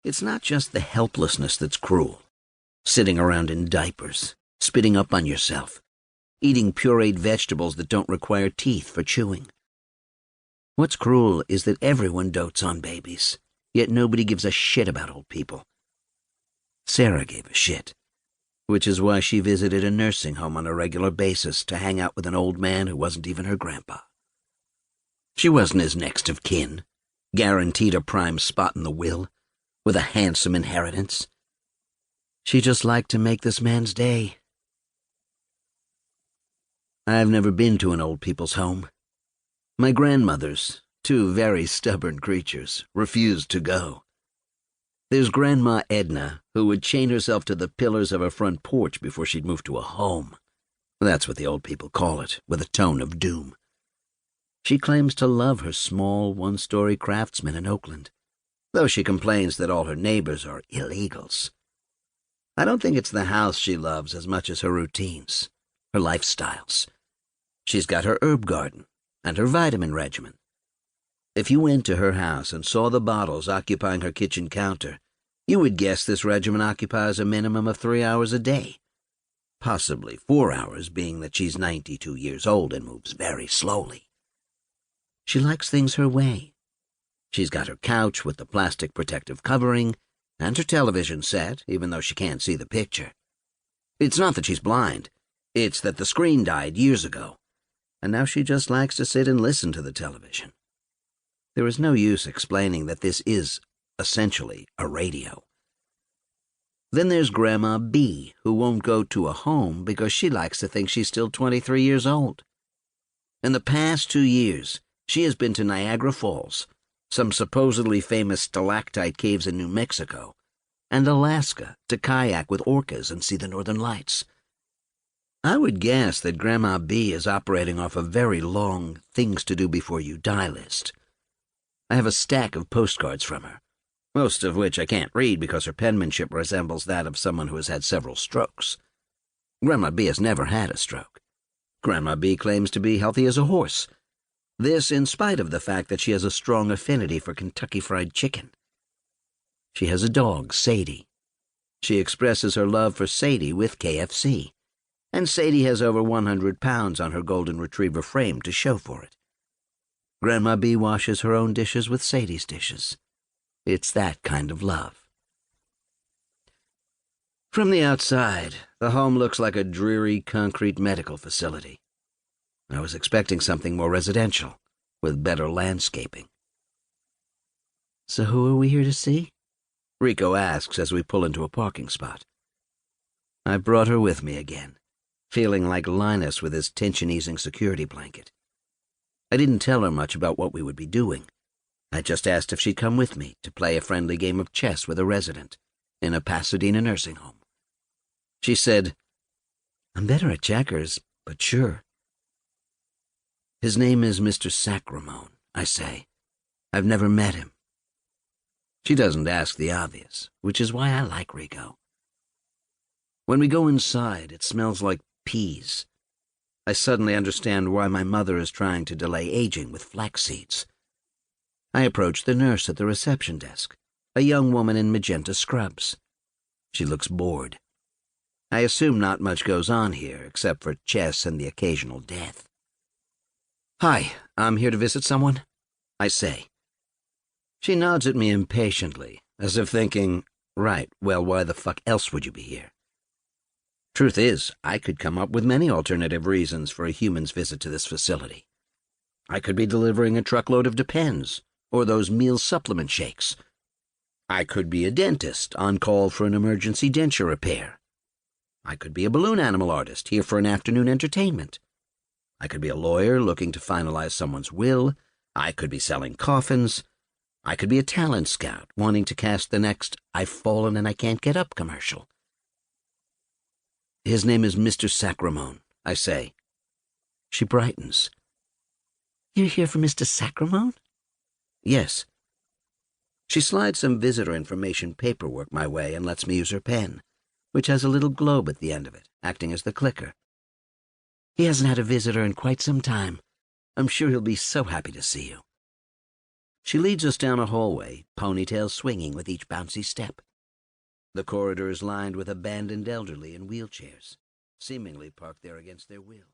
It's not just the helplessness that's cruel. Sitting around in diapers, spitting up on yourself, eating pureed vegetables that don't require teeth for chewing. What's cruel is that everyone dotes on babies, yet nobody gives a shit about old people. Sara gave a shit, which is why she visited a nursing home on a regular basis to hang out with an old man who wasn't even her grandpa. She wasn't his next of kin, guaranteed a prime spot in the will, with a handsome inheritance. She just liked to make this man's day. I've never been to an old people's home. My grandmothers, two very stubborn creatures, refused to go. There's Grandma Edna, who would chain herself to the pillars of her front porch before she'd move to a home. That's what the old people call it, with a tone of doom. She claims to love her small, one-story craftsman in Oakland, though she complains that all her neighbors are illegals. I don't think it's the house she loves as much as her routines, her lifestyles. She's got her herb garden and her vitamin regimen. If you went to her house and saw the bottles occupying her kitchen counter, you would guess this regimen occupies a minimum of 3 hours a day. Possibly 4 hours, being that she's 92 years old and moves very slowly. She likes things her way. She's got her couch with the plastic protective covering and her television set, even though she can't see the picture. It's not that she's blind. It's that the screen died years ago, and now she just likes to sit and listen to the television. There is no use explaining that this is, essentially, a radio. Then there's Grandma B, who won't go to a home because she likes to think she's still 23 years old. In the past 2 years, she has been to Niagara Falls, some supposedly famous stalactite caves in New Mexico, and Alaska to kayak with orcas and see the northern lights. I would guess that Grandma B is operating off a very long things-to-do-before-you-die list. I have a stack of postcards from her, most of which I can't read because her penmanship resembles that of someone who has had several strokes. Grandma B has never had a stroke. Grandma B claims to be healthy as a horse. This in spite of the fact that she has a strong affinity for Kentucky Fried Chicken. She has a dog, Sadie. She expresses her love for Sadie with KFC, and Sadie has over 100 pounds on her golden retriever frame to show for it. Grandma B washes her own dishes with Sadie's dishes. It's that kind of love. From the outside, the home looks like a dreary concrete medical facility. I was expecting something more residential, with better landscaping. "So who are we here to see?" Riko asks as we pull into a parking spot. I brought her with me again, feeling like Linus with his tension-easing security blanket. I didn't tell her much about what we would be doing. I just asked if she'd come with me to play a friendly game of chess with a resident in a Pasadena nursing home. She said, "I'm better at checkers, but sure." "His name is Mr. Sacramone," I say. "I've never met him." She doesn't ask the obvious, which is why I like Riko. When we go inside, it smells like peas. I suddenly understand why my mother is trying to delay aging with flax seeds. I approach the nurse at the reception desk, a young woman in magenta scrubs. She looks bored. I assume not much goes on here except for chess and the occasional death. "Hi, I'm here to visit someone," I say. She nods at me impatiently, as if thinking, right, well, why the fuck else would you be here? Truth is, I could come up with many alternative reasons for a human's visit to this facility. I could be delivering a truckload of Depends, or those meal supplement shakes. I could be a dentist on call for an emergency denture repair. I could be a balloon animal artist here for an afternoon entertainment. I could be a lawyer looking to finalize someone's will. I could be selling coffins. I could be a talent scout wanting to cast the next "I've fallen and I can't get up" commercial. "His name is Mr. Sacramone," I say. She brightens. "You're here for Mr. Sacramone?" "Yes." She slides some visitor information paperwork my way and lets me use her pen, which has a little globe at the end of it, acting as the clicker. "He hasn't had a visitor in quite some time. I'm sure he'll be so happy to see you." She leads us down a hallway, ponytails swinging with each bouncy step. The corridor is lined with abandoned elderly in wheelchairs, seemingly parked there against their will.